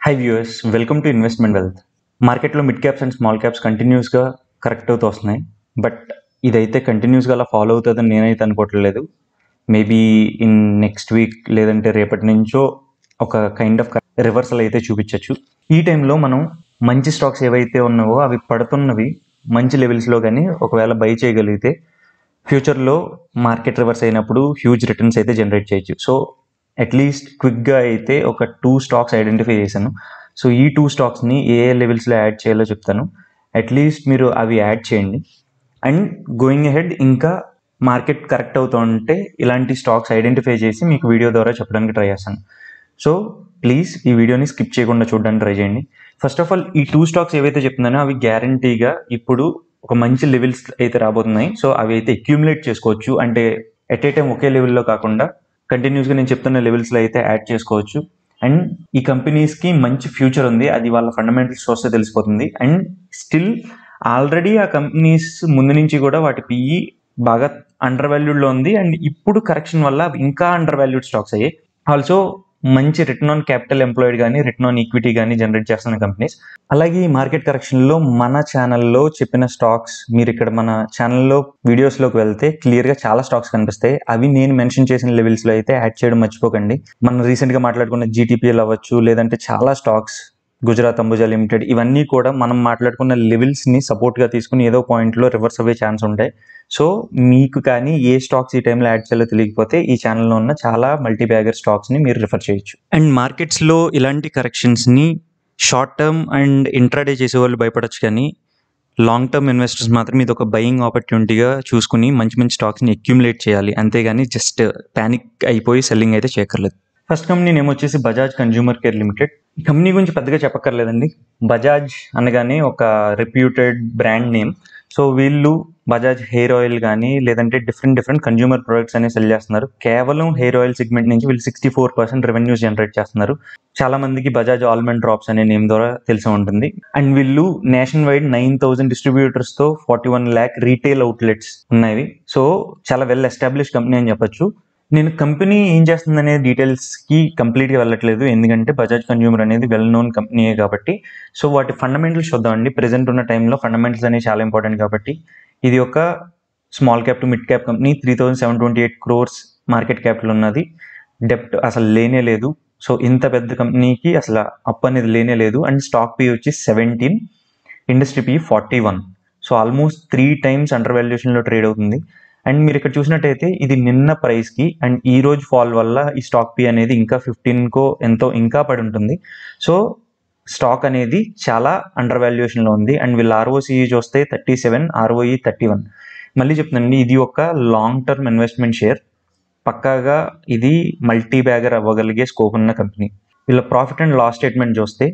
High viewers, welcome to investment wealth. మార్కెట్లో mid caps and small caps కంటిన్యూస్గా correct అవుతూ వస్తున్నాయి. బట్ ఇదైతే కంటిన్యూస్గా అలా ఫాలో అవుతుందని నేనైతే అనుకోవట్లేదు. మేబీ ఇన్ నెక్స్ట్ వీక్ లేదంటే రేపటి నుంచో ఒక కైండ్ ఆఫ్ రివర్సల్ అయితే చూపించవచ్చు. ఈ టైంలో మనం మంచి స్టాక్స్ ఏవైతే ఉన్నావో అవి పడుతున్నవి మంచి లెవెల్స్లో కానీ ఒకవేళ బై చేయగలిగితే ఫ్యూచర్లో మార్కెట్ రివర్స్ అయినప్పుడు హ్యూజ్ రిటర్న్స్ అయితే జనరేట్ చేయొచ్చు. సో అట్లీస్ట్ క్విక్గా అయితే ఒక 2 స్టాక్స్ ఐడెంటిఫై చేశాను. సో ఈ 2 స్టాక్స్ని ఏ లెవెల్స్లో యాడ్ చేయాలో చెప్తాను. అట్లీస్ట్ మీరు అవి యాడ్ చేయండి. అండ్ గోయింగ్ అహెడ్ ఇంకా మార్కెట్ కరెక్ట్ అవుతుంటే ఇలాంటి స్టాక్స్ ఐడెంటిఫై చేసి మీకు వీడియో ద్వారా చెప్పడానికి ట్రై చేస్తాను. సో ప్లీజ్ ఈ వీడియోని స్కిప్ చేయకుండా చూడడానికి ట్రై చేయండి. ఫస్ట్ ఆఫ్ ఆల్ ఈ 2 స్టాక్స్ ఏవైతే చెప్తున్నానో అవి గ్యారంటీగా ఇప్పుడు ఒక మంచి లెవెల్స్ అయితే రాబోతున్నాయి. సో అవి అయితే అక్యూములేట్ చేసుకోవచ్చు. అంటే ఎట్ ఏ టైం ఒకే లెవెల్లో కాకుండా కంటిన్యూస్గా నేను చెప్తున్న లెవెల్స్లో అయితే యాడ్ చేసుకోవచ్చు. అండ్ ఈ కంపెనీస్కి మంచి ఫ్యూచర్ ఉంది, అది వాళ్ళ ఫండమెంటల్స్ చూస్తే తెలిసిపోతుంది. అండ్ స్టిల్ ఆల్రెడీ ఆ కంపెనీస్ ముందు నుంచి కూడా వాటి పిఈ బాగా అండర్ వాల్యూడ్లో ఉంది. అండ్ ఇప్పుడు కరెక్షన్ వల్ల ఇంకా అండర్ వాల్యూడ్ స్టాక్స్ అయ్యాయి. ఆల్సో మంచి రిటర్న్ ఆన్ క్యాపిటల్ ఎంప్లాయిడ్ కానీ రిటర్న్ ఆన్ ఈక్విటీ కానీ జనరేట్ చేస్తున్న కంపెనీస్. అలాగే ఈ మార్కెట్ కరెక్షన్లో మన ఛానల్లో చెప్పిన స్టాక్స్ మీరు ఇక్కడ మన ఛానల్లో వీడియోస్లోకి వెళ్తే క్లియర్గా చాలా స్టాక్స్ కనిపిస్తాయి. అవి నేను మెన్షన్ చేసిన లెవెల్స్లో అయితే యాడ్ చేయడం మర్చిపోకండి. మనం రీసెంట్గా మాట్లాడుకున్న జీటీపీఎల్ అవ్వచ్చు, లేదంటే చాలా స్టాక్స్ గుజరాత్ అంబుజా లిమిటెడ్, ఇవన్నీ కూడా మనం మాట్లాడుకున్న లెవెల్స్ని సపోర్ట్గా తీసుకుని ఏదో పాయింట్లో రివర్స్ అయ్యే ఛాన్స్ ఉంటాయి. సో మీకు కానీ ఏ స్టాక్స్ ఈ టైంలో యాడ్ చేయాలో తెలియకపోతే ఈ ఛానల్లో ఉన్న చాలా మల్టీ బ్యాగర్ స్టాక్స్ని మీరు రిఫర్ చేయొచ్చు. అండ్ మార్కెట్స్లో ఇలాంటి కరెక్షన్స్ని షార్ట్ టర్మ్ అండ్ ఇంట్రాడే చేసే వాళ్ళు భయపడచ్చు, కానీ లాంగ్ టర్మ్ ఇన్వెస్టర్స్ మాత్రం ఇది ఒక బయింగ్ ఆపర్చునిటీగా చూసుకుని మంచి మంచి స్టాక్స్ని అక్యూములేట్ చేయాలి. అంతేగాని జస్ట్ ప్యానిక్ అయిపోయి సెల్లింగ్ అయితే చేయక్కర్లేదు. ఫస్ట్ కంపెనీ నేమ్ వచ్చేసి బజాజ్ కన్జ్యూమర్ కేర్ లిమిటెడ్. ఈ కంపెనీ గురించి పెద్దగా చెప్పక్కర్లేదండి. బజాజ్ అనగానే ఒక రెప్యూటెడ్ బ్రాండ్ నేమ్. సో వీళ్ళు బజాజ్ హెయిర్ ఆయిల్ కానీ లేదంటే డిఫరెంట్ కన్జ్యూమర్ ప్రొడక్ట్స్ అనేవి సెల్ చేస్తున్నారు. కేవలం హెయిర్ ఆయిల్ సెగ్మెంట్ నుంచి వీళ్ళు 64% రెవెన్యూస్ జనరేట్ చేస్తున్నారు. చాలా మందికి బజాజ్ ఆల్మండ్ డ్రాప్స్ అనే నేమ్ ద్వారా తెలిసి ఉంటుంది. అండ్ వీళ్ళు nation wide 9,000 డిస్ట్రిబ్యూటర్స్తో 41 lakh retail outlets ఉన్నాయి. సో చాలా వెల్ ఎస్టాబ్లిష్ కంపెనీ అని చెప్పొచ్చు. నేను కంపెనీ ఏం చేస్తుందనే డీటెయిల్స్కి కంప్లీట్గా వెళ్ళట్లేదు, ఎందుకంటే బజాజ్ కన్జ్యూమర్ అనేది వెల్ నోన్ కంపెనీయే కాబట్టి. సో వాటి ఫండమెంటల్స్ చూద్దామండి. ప్రెజెంట్ ఉన్న టైంలో ఫండమెంటల్స్ అనేవి చాలా ఇంపార్టెంట్ కాబట్టి. ఇది ఒక small cap to mid cap company. 3,728 crores market capital ఉన్నది. డెప్ట్ అసలు లేనే లేదు. సో ఇంత పెద్ద కంపెనీకి అసలు అప్పు అనేది లేనే లేదు. అండ్ స్టాక్ పీ వచ్చి 17, industry P 41. So almost 3 times under వాల్యుయేషన్లో ట్రేడ్ అవుతుంది. అండ్ మీరు ఇక్కడ చూసినట్టయితే ఇది నిన్న ప్రైస్కి అండ్ ఈ రోజు ఫాల్ వల్ల ఈ స్టాక్ పీ అనేది ఇంకా 15కో ఎంతో ఇంకా పడి ఉంటుంది. సో స్టాక్ అనేది చాలా అండర్ వాల్యుయేషన్లో ఉంది. అండ్ వీళ్ళ ఆర్ఓసి చూస్తే 37, ఆర్ఓఈ 31. మళ్ళీ చెప్తున్నానండి, ఇది ఒక లాంగ్ టర్మ్ ఇన్వెస్ట్మెంట్ షేర్. పక్కాగా ఇది మల్టీ బ్యాగర్ అవ్వగలిగే స్కోప్ ఉన్న కంపెనీ. వీళ్ళ ప్రాఫిట్ అండ్ లాస్ స్టేట్మెంట్ చూస్తే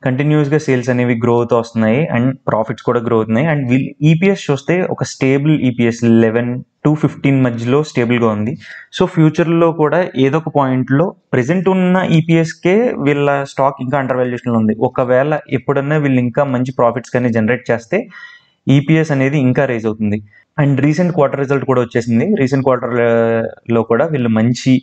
కంటిన్యూస్గా సేల్స్ అనేవి గ్రో అవుతూ వస్తున్నాయి అండ్ ప్రాఫిట్స్ కూడా గ్రో అవుతున్నాయి. అండ్ వీళ్ళు ఈపీఎస్ చూస్తే ఒక స్టేబుల్ ఈపీఎస్ 11 to 15 మధ్యలో స్టేబుల్గా ఉంది. సో ఫ్యూచర్లో కూడా ఏదో ఒక పాయింట్లో ప్రెజెంట్ ఉన్న ఈపీఎస్కే వీళ్ళ స్టాక్ ఇంకా అండర్ వాల్యుయేషన్లో ఉంది. ఒకవేళ ఎప్పుడన్నా వీళ్ళు ఇంకా మంచి ప్రాఫిట్స్ కానీ జనరేట్ చేస్తే ఈపీఎస్ అనేది ఇంకా రైజ్ అవుతుంది. అండ్ రీసెంట్ క్వార్టర్ రిజల్ట్ కూడా వచ్చేసింది. రీసెంట్ క్వార్టర్లో కూడా వీళ్ళు మంచి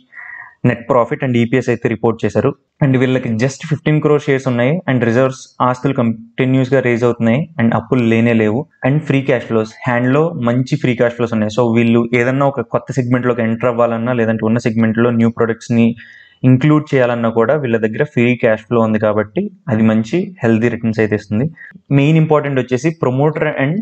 నెట్ ప్రాఫిట్ అండ్ ఈపీఎస్ అయితే రిపోర్ట్ చేశారు. అండ్ వీళ్ళకి జస్ట్ 15 crore షేర్స్ ఉన్నాయి. అండ్ రిజర్వ్స్ ఆస్తులు కంటిన్యూస్గా రేజ్ అవుతున్నాయి. అండ్ అప్పులు లేనే లేవు. అండ్ ఫ్రీ క్యాష్ ఫ్లోస్ హ్యాండ్లో మంచి ఫ్రీ క్యాష్ ఫ్లోస్ ఉన్నాయి. సో వీళ్ళు ఏదన్నా ఒక కొత్త సెగ్మెంట్లోకి ఎంటర్ అవ్వాలన్నా లేదంటే ఉన్న సెగ్మెంట్లో న్యూ ప్రొడక్ట్స్ని ఇంక్లూడ్ చేయాలన్నా కూడా వీళ్ళ దగ్గర ఫ్రీ క్యాష్ ఫ్లో ఉంది కాబట్టి అది మంచి హెల్దీ రిటర్న్స్ అయితే ఇస్తుంది. మెయిన్ ఇంపార్టెంట్ వచ్చేసి promoter and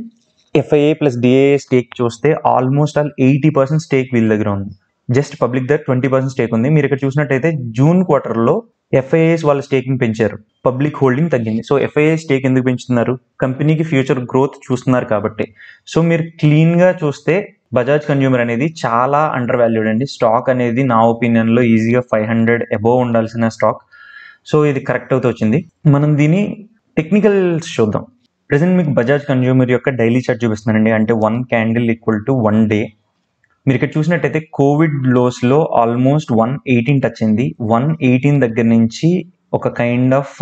FIA plus DIA stake చూస్తే ఆల్మోస్ట్ 80% స్టేక్ వీళ్ళ దగ్గర ఉంది. జస్ట్ పబ్లిక్ దగ్గర 20% స్టేక్ ఉంది. మీరు ఇక్కడ చూసినట్టయితే జూన్ క్వార్టర్లో ఎఫ్ఐఏస్ వాళ్ళ స్టేకింగ్ పెంచారు, పబ్లిక్ హోల్డింగ్ తగ్గింది. సో ఎఫ్ఐఏ స్టేక్ ఎందుకు పెంచుతున్నారు? కంపెనీకి ఫ్యూచర్ గ్రోత్ చూస్తున్నారు కాబట్టి. సో మీరు క్లీన్గా చూస్తే బజాజ్ కన్జ్యూమర్ అనేది చాలా అండర్ వాల్యూడ్ అండి. స్టాక్ అనేది నా ఒపీనియన్లో ఈజీగా 500 అబోవ్ ఉండాల్సిన స్టాక్. సో ఇది కరెక్ట్ అవుతూ వచ్చింది. మనం దీని టెక్నికల్స్ చూద్దాం. ప్రెసెంట్ మీకు బజాజ్ కన్జ్యూమర్ యొక్క డైలీ చార్ట్ చూపిస్తున్నానండి. అంటే 1 candle ఈక్వల్ టు 1 day. మీరు ఇక్కడ చూసినట్టయితే కోవిడ్ లోస్లో ఆల్మోస్ట్ 118 టచ్ అయింది. 118 దగ్గర నుంచి ఒక కైండ్ ఆఫ్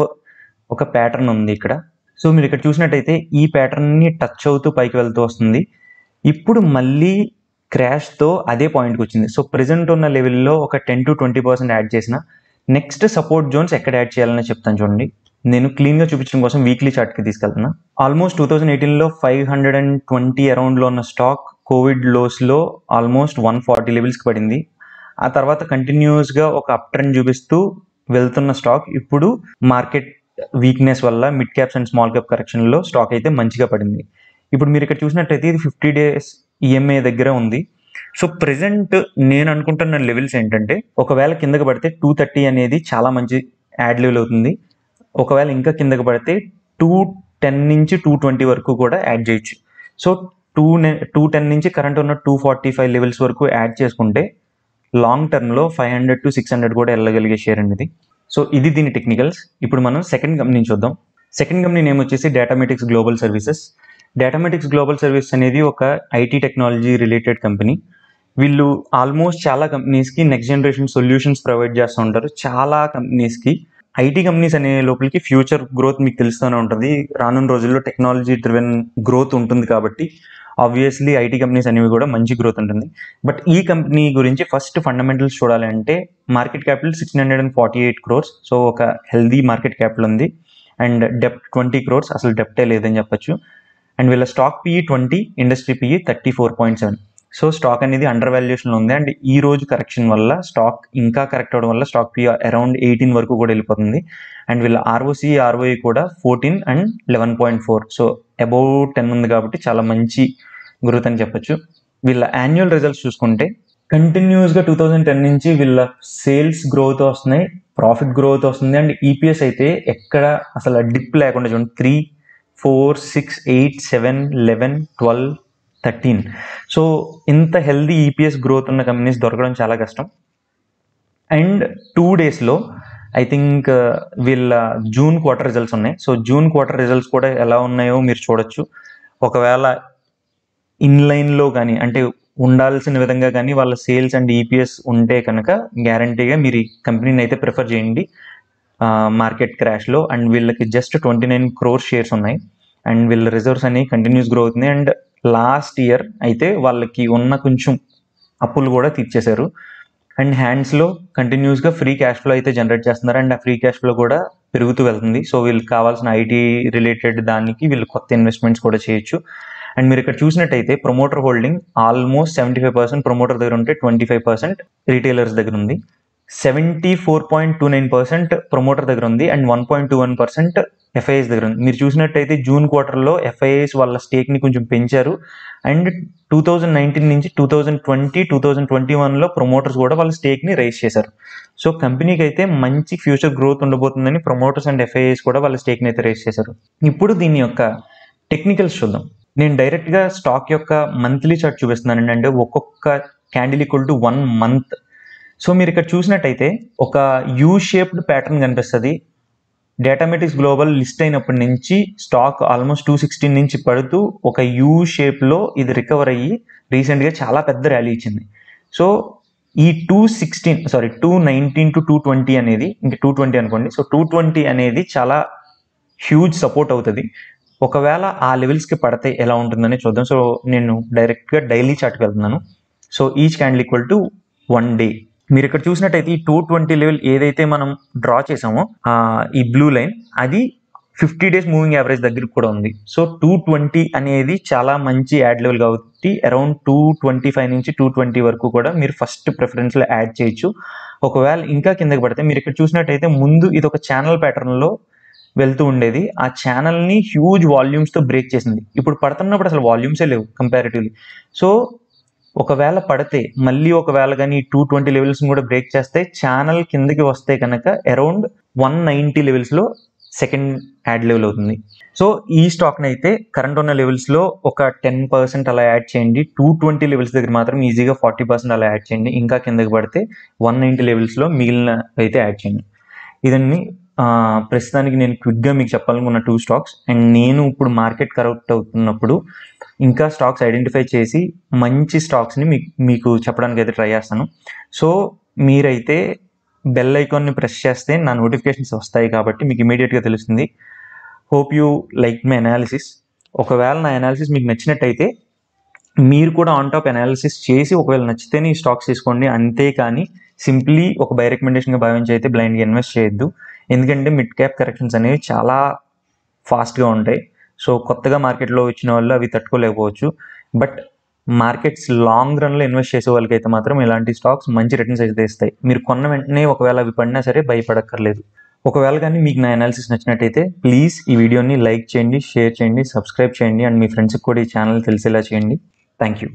ఒక ప్యాటర్న్ ఉంది ఇక్కడ. సో మీరు ఇక్కడ చూసినట్టయితే ఈ ప్యాటర్న్ని టచ్ అవుతూ పైకి వెళ్తూ వస్తుంది. ఇప్పుడు మళ్ళీ క్రాష్తో అదే పాయింట్కి వచ్చింది. సో ప్రెజెంట్ ఉన్న లెవెల్లో ఒక 10 to 20% యాడ్ చేసిన నెక్స్ట్ సపోర్ట్ జోన్స్ ఎక్కడ యాడ్ చేయాలని చెప్తాను చూడండి. నేను క్లీన్గా చూపించడం కోసం వీక్లీ చార్ట్కి తీసుకెళ్తున్నా. ఆల్మోస్ట్ 2018లో 520 అరౌండ్లో ఉన్న స్టాక్ కోవిడ్ లోస్లో ఆల్మోస్ట్ 140 లెవెల్స్కి పడింది. ఆ తర్వాత కంటిన్యూస్గా ఒక అప్ ట్రెండ్ చూపిస్తూ వెళ్తున్న స్టాక్ ఇప్పుడు మార్కెట్ వీక్నెస్ వల్ల mid caps and small cap కరెక్షన్లో స్టాక్ అయితే మంచిగా పడింది. ఇప్పుడు మీరు ఇక్కడ చూసినట్టయితే ఇది 50 days EMA దగ్గర ఉంది. సో ప్రెసెంట్ నేను అనుకుంటున్న లెవెల్స్ ఏంటంటే, ఒకవేళ కిందకి పడితే 230 అనేది చాలా మంచి యాడ్ లెవెల్ అవుతుంది. ఒకవేళ ఇంకా కిందకి పడితే 210 నుంచి 220 వరకు కూడా యాడ్ చేయొచ్చు. సో 210 నుంచి కరెంట్ ఉన్న 245 లెవెల్స్ వరకు యాడ్ చేసుకుంటే లాంగ్ టర్మ్లో 500 to 600 కూడా వెళ్ళగలిగే షేర్ అనేది. సో ఇది దీని టెక్నికల్స్. ఇప్పుడు మనం సెకండ్ కంపెనీ చూద్దాం. సెకండ్ కంపెనీ నేమ్ వచ్చేసి డేటామెటిక్స్ గ్లోబల్ సర్వీసెస్. డేటామెటిక్స్ గ్లోబల్ సర్వీస్ అనేది ఒక ఐటీ టెక్నాలజీ రిలేటెడ్ కంపెనీ. వీళ్ళు ఆల్మోస్ట్ చాలా కంపెనీస్కి నెక్స్ట్ జనరేషన్ సొల్యూషన్స్ ప్రొవైడ్ చేస్తూ ఉంటారు. చాలా కంపెనీస్కి ఐటీ కంపెనీస్ అనే లోపలికి ఫ్యూచర్ గ్రోత్ మీకు తెలుస్తూనే ఉంటుంది. రానున్న రోజుల్లో టెక్నాలజీ డ్రివెన్ గ్రోత్ ఉంటుంది కాబట్టి ఆబ్వియస్లీ ఐటీ కంపెనీస్ అనేవి కూడా మంచి గ్రోత్ ఉంటుంది. బట్ ఈ కంపెనీ గురించి ఫస్ట్ ఫండమెంటల్స్ చూడాలి అంటే మార్కెట్ క్యాపిటల్ 648 crores. సో ఒక హెల్దీ మార్కెట్ క్యాపిటల్ ఉంది. అండ్ డెప్ట్ 20 crores, అసలు డెప్టే లేదని చెప్పచ్చు. అండ్ వీళ్ళ stock PE 20, industry PE 34.7. So stock అనేది అండర్ వాల్యుయేషన్లో ఉంది. అండ్ ఈ రోజు కరెక్షన్ వల్ల స్టాక్ ఇంకా కరెక్ట్ అవడం వల్ల స్టాక్ PE అరౌండ్ 18 వరకు కూడా వెళ్ళిపోతుంది. అండ్ వీళ్ళ ROC, ROE కూడా 14 and 11.4. సో అబౌవ్ 10 ఉంది కాబట్టి చాలా మంచి గ్రోత్ అని చెప్పచ్చు. వీళ్ళ యాన్యువల్ రిజల్ట్స్ చూసుకుంటే కంటిన్యూస్గా 2010 నుంచి వీళ్ళ సేల్స్ గ్రోత్ వస్తున్నాయి, ప్రాఫిట్ గ్రోత్ వస్తుంది. అండ్ EPS అయితే ఎక్కడ అసలు డిప్ లేకుండా చూడండి, 3, 4, 6, 8, 7, 11, 12, 13. సో ఇంత హెల్దీ EPS గ్రోత్ ఉన్న కంపెనీస్ దొరకడం చాలా కష్టం. అండ్ 2 daysలో ఐ థింక్ వీళ్ళ జూన్ క్వార్టర్ రిజల్ట్స్ ఉన్నాయి. సో జూన్ క్వార్టర్ రిజల్ట్స్ కూడా ఎలా ఉన్నాయో మీరు చూడొచ్చు. ఒకవేళ ఇన్లైన్లో కానీ అంటే ఉండాల్సిన విధంగా కానీ వాళ్ళ సేల్స్ అండ్ EPS ఉంటే కనుక గ్యారంటీగా మీరు ఈ కంపెనీని అయితే ప్రిఫర్ చేయండి మార్కెట్ క్రాష్లో. అండ్ వీళ్ళకి జస్ట్ 29 crore షేర్స్ ఉన్నాయి. అండ్ వీళ్ళ రిజర్వ్స్ అనేవి కంటిన్యూస్ గ్రో అవుతున్నాయి. అండ్ లాస్ట్ ఇయర్ అయితే వాళ్ళకి ఉన్న కొంచెం అప్పులు కూడా తీర్చేశారు. అండ్ హ్యాండ్స్లో కంటిన్యూస్గా ఫ్రీ క్యాష్ ఫ్లో అయితే జనరేట్ చేస్తున్నారు. అండ్ ఆ ఫ్రీ క్యాష్ ఫ్లో కూడా పెరుగుతూ వెళ్తుంది. సో వీళ్ళకి కావాల్సిన ఐటీ రిలేటెడ్ దానికి వీళ్ళు కొత్త ఇన్వెస్ట్మెంట్స్ కూడా చేయొచ్చు. అండ్ మీరు ఇక్కడ చూసినట్టయితే ప్రమోటర్ హోల్డింగ్ ఆల్మోస్ట్ 75% ప్రమోటర్ దగ్గర ఉంటే 25% రీటైలర్స్ దగ్గర ఉంది. 74.29% ప్రమోటర్ దగ్గర ఉంది. అండ్ 1.21% FIIs దగ్గర ఉంది. మీరు చూసినట్టయితే జూన్ క్వార్టర్లో FIIs వాళ్ళ స్టేక్ని కొంచెం పెంచారు. అండ్ 2019 నుంచి 2020, 2021లో ప్రమోటర్స్ కూడా వాళ్ళ స్టేక్ని రైజ్ చేశారు. సో కంపెనీకి అయితే మంచి ఫ్యూచర్ గ్రోత్ ఉండబోతుందని ప్రమోటర్స్ అండ్ FIIs కూడా వాళ్ళ స్టేక్ని అయితే రైజ్ చేశారు. ఇప్పుడు దీని యొక్క టెక్నికల్స్ చూద్దాం. నేను డైరెక్ట్గా స్టాక్ యొక్క మంత్లీ చార్ట్ చూపిస్తున్నానండి. అంటే ఒక్కొక్క candle equal to 1 month. So మీరు ఇక్కడ చూసినట్టయితే ఒక యూ షేప్డ్ ప్యాటర్న్ కనిపిస్తుంది. డేటామెటిక్స్ గ్లోబల్ లిస్ట్ అయినప్పటి నుంచి స్టాక్ ఆల్మోస్ట్ 216 నుంచి పడుతూ ఒక యూ షేప్లో ఇది రికవర్ అయ్యి రీసెంట్గా చాలా పెద్ద ర్యాలీ ఇచ్చింది. సో ఈ 219 to 220 అనేది ఇంకా 220 అనుకోండి. సో 220 అనేది చాలా హ్యూజ్ సపోర్ట్ అవుతుంది. ఒకవేళ ఆ లెవెల్స్కి పడితే ఎలా ఉంటుందని చూద్దాం. సో నేను డైరెక్ట్గా డైలీ చార్ట్కి వెళ్తున్నాను. So each candle equal to 1 day. మీరు ఇక్కడ చూసినట్టయితే ఈ 220 లెవెల్ ఏదైతే మనం డ్రా చేసామో ఈ బ్లూ లైన్ అది 50 days మూవింగ్ యావరేజ్ దగ్గరికి కూడా ఉంది. సో 220 అనేది చాలా మంచి యాడ్ లెవెల్ కాబట్టి అరౌండ్ 225 నుంచి 220 వరకు కూడా మీరు ఫస్ట్ ప్రిఫరెన్స్లో యాడ్ చేయొచ్చు. ఒకవేళ ఇంకా కిందకి పడితే మీరు ఇక్కడ చూసినట్టయితే ముందు ఇది ఒక ఛానల్ ప్యాటర్న్లో వెళ్తూ ఉండేది. ఆ ఛానల్ని హ్యూజ్ వాల్యూమ్స్తో బ్రేక్ చేసింది. ఇప్పుడు పడుతున్నప్పుడు అసలు వాల్యూమ్సే లేవు కంపారిటివ్లీ. సో ఒకవేళ పడితే మళ్ళీ ఒకవేళ కానీ 220 లెవెల్స్ని కూడా బ్రేక్ చేస్తే ఛానల్ కిందకి వస్తే కనుక అరౌండ్ 190 లెవెల్స్లో సెకండ్ యాడ్ లెవెల్ అవుతుంది. సో ఈ స్టాక్ని అయితే కరెంట్ ఉన్న లెవెల్స్లో ఒక 10% అలా యాడ్ చేయండి. 220 లెవెల్స్ దగ్గర మాత్రం ఈజీగా 40% అలా యాడ్ చేయండి. ఇంకా కిందకి పడితే 190 లెవెల్స్లో మిగిలిన అయితే యాడ్ చేయండి. ఇదన్నీ ప్రస్తుతానికి నేను క్విక్గా మీకు చెప్పాలనుకున్న 2 స్టాక్స్. అండ్ నేను ఇప్పుడు మార్కెట్ కరెక్ట్ అవుతున్నప్పుడు ఇంకా స్టాక్స్ ఐడెంటిఫై చేసి మంచి స్టాక్స్ని మీకు చెప్పడానికి అయితే ట్రై చేస్తాను. సో మీరైతే బెల్ ఐకాన్ని ప్రెస్ చేస్తే నా నోటిఫికేషన్స్ వస్తాయి కాబట్టి మీకు ఇమీడియట్గా తెలుస్తుంది. Hope you like my analysis. ఒకవేళ నా అనాలిసిస్ మీకు నచ్చినట్టయితే మీరు కూడా ఆన్ టాప్ అనాలిసిస్ చేసి ఒకవేళ నచ్చితేనే ఈ స్టాక్స్ తీసుకోండి. అంతేకాని సింప్లీ ఒక బై రికమెండేషన్గా భావించి అయితే బ్లైండ్గా ఇన్వెస్ట్ చేయొద్దు. ఎందుకంటే మిడ్ క్యాప్ కరెక్షన్స్ అనేవి చాలా ఫాస్ట్గా ఉంటాయి. సో కొత్తగా మార్కెట్లో వచ్చిన వాళ్ళు అవి తట్టుకోలేకపోవచ్చు. బట్ మార్కెట్స్ లాంగ్ రన్లో ఇన్వెస్ట్ చేసే వాళ్ళకైతే మాత్రం ఇలాంటి స్టాక్స్ మంచి రిటర్న్స్ అయితే ఇస్తాయి. మీరు కొన్న వెంటనే ఒకవేళ అవి పడినా సరే భయపడక్కర్లేదు. ఒకవేళ కానీ మీకు నా అనాలిసిస్ నచ్చినట్టయితే ప్లీజ్ ఈ వీడియోని లైక్ చేయండి, షేర్ చేయండి, సబ్స్క్రైబ్ చేయండి అండ్ మీ ఫ్రెండ్స్కి కూడా ఈ ఛానల్ తెలిసేలా చేయండి. Thank you.